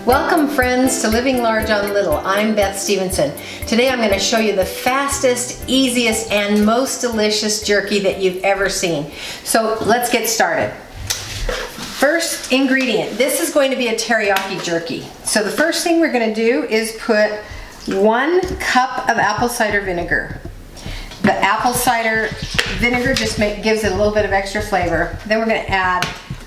Welcome friends to Living Large on Little. I'm Beth Stevenson. Today I'm going to show you the fastest, easiest, and most delicious jerky that you've ever seen. So let's get started. First ingredient, this is going to be a teriyaki jerky. So the first thing we're going to do is put 1 cup of apple cider vinegar. The apple cider vinegar just gives it a little bit of extra flavor. Then we're going to add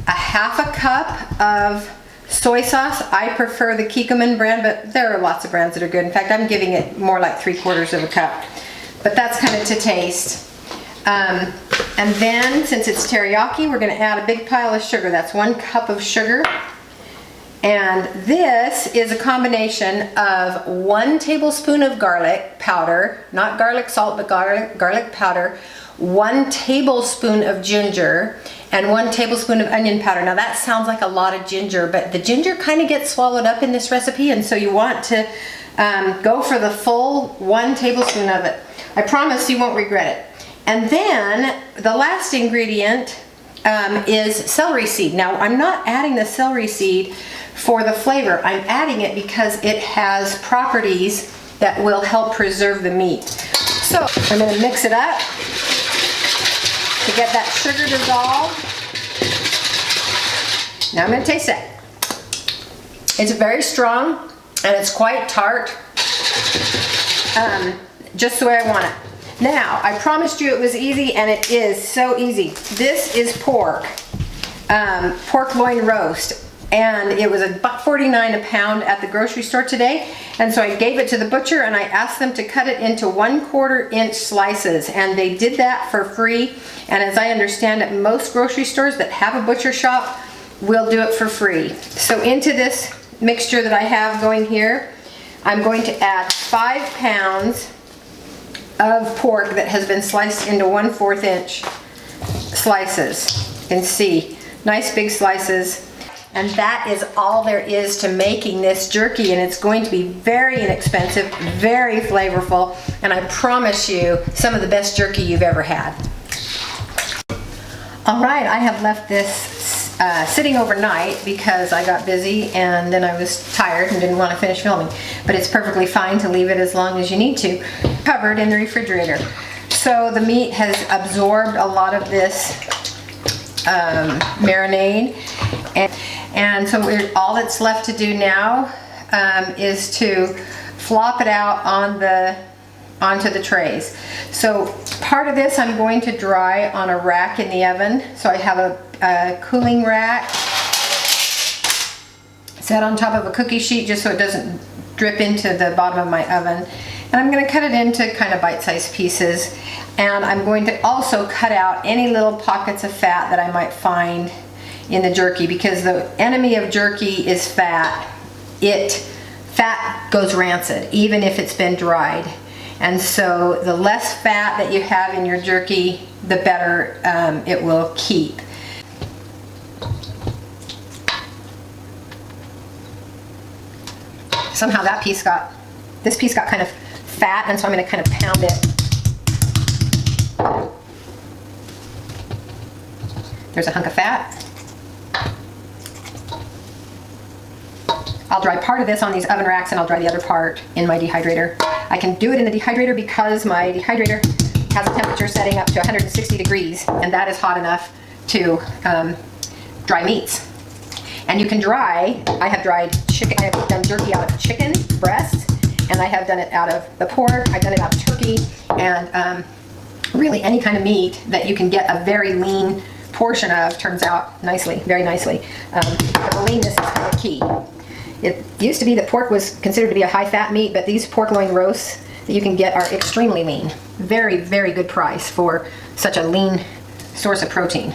a half a cup of soy sauce. I prefer the Kikkoman brand, but there are lots of brands that are good. In fact, I'm giving it more like 3/4 of a cup. But that's kind of to taste. And then, since it's teriyaki, we're going to add a big pile of sugar. That's 1 cup of sugar. And this is a combination of 1 tablespoon of garlic powder, not garlic salt, but garlic powder, 1 tablespoon of ginger, and 1 tablespoon of onion powder. Now that sounds like a lot of ginger, but the ginger kind of gets swallowed up in this recipe, and so you want to go for the full 1 tablespoon of it. I promise you won't regret it. And then the last ingredient is celery seed. Now I'm not adding the celery seed for the flavor. I'm adding it because it has properties that will help preserve the meat. So I'm going to mix it up to get that sugar dissolved. Now I'm going to taste it. It's very strong and it's quite tart, just the way I want it. Now, I promised you it was easy, and it is so easy. This is pork, pork loin roast, and it was $1.49 a pound at the grocery store today. And so I gave it to the butcher and I asked them to cut it into 1/4 inch slices, and they did that for free. And as I understand it, most grocery stores that have a butcher shop will do it for free. So into this mixture that I have going here, I'm going to add 5 pounds of pork that has been sliced into 1/4 inch slices. You can see, nice big slices. And that is all there is to making this jerky, and it's going to be very inexpensive, very flavorful, and I promise you some of the best jerky you've ever had. All right, I have left this sitting overnight because I got busy and then I was tired and didn't want to finish filming. But it's perfectly fine to leave it as long as you need to, covered in the refrigerator. So the meat has absorbed a lot of this marinade, and so all that's left to do now is to flop it out onto the trays. So part of this I'm going to dry on a rack in the oven. So I have a cooling rack set on top of a cookie sheet just so it doesn't drip into the bottom of my oven. And I'm going to cut it into kind of bite-sized pieces. And I'm going to also cut out any little pockets of fat that I might find in the jerky, because the enemy of jerky is fat. Fat goes rancid even if it's been dried. And so the less fat that you have in your jerky, the better it will keep. Somehow this piece got kind of fat, and so I'm going to kind of pound it. There's a hunk of fat. I'll dry part of this on these oven racks and I'll dry the other part in my dehydrator. I can do it in the dehydrator because my dehydrator has a temperature setting up to 160 degrees, and that is hot enough to dry meats. And you can dry, I have dried chicken, I have done jerky out of chicken breast, and I have done it out of the pork, I've done it out of turkey, and really any kind of meat that you can get a very lean portion of turns out nicely, very nicely. But the leanness is kind of key. It used to be that pork was considered to be a high-fat meat, but these pork loin roasts that you can get are extremely lean. Very, very good price for such a lean source of protein.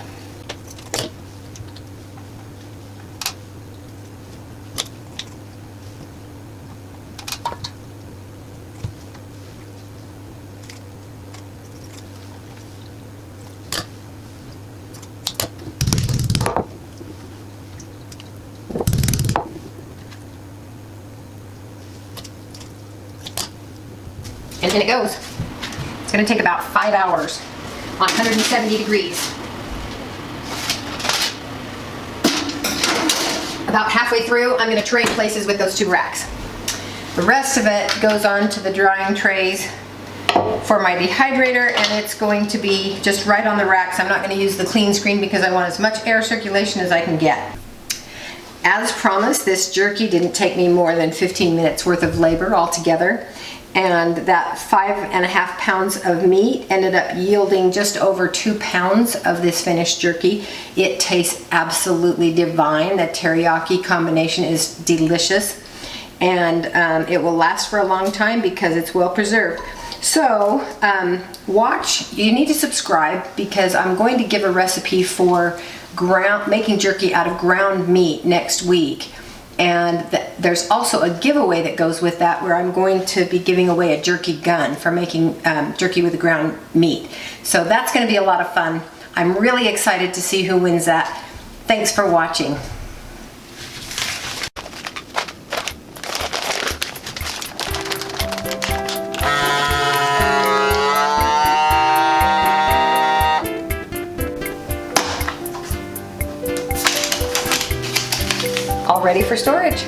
And in it goes. It's going to take about 5 hours on 170 degrees. About halfway through, I'm gonna trade places with those 2 racks. The rest of it goes on to the drying trays for my dehydrator, and it's going to be just right on the racks. I'm not gonna use the clean screen because I want as much air circulation as I can get. As promised, this jerky didn't take me more than 15 minutes worth of labor altogether, and that 5.5 pounds of meat ended up yielding just over 2 pounds of this finished jerky. It tastes absolutely divine. The teriyaki combination is delicious, and it will last for a long time because it's well preserved. So you need to subscribe because I'm going to give a recipe for making jerky out of ground meat next week. And there's also a giveaway that goes with that where I'm going to be giving away a jerky gun for making jerky with ground meat. So that's going to be a lot of fun. I'm really excited to see who wins that. Thanks for watching. All ready for storage.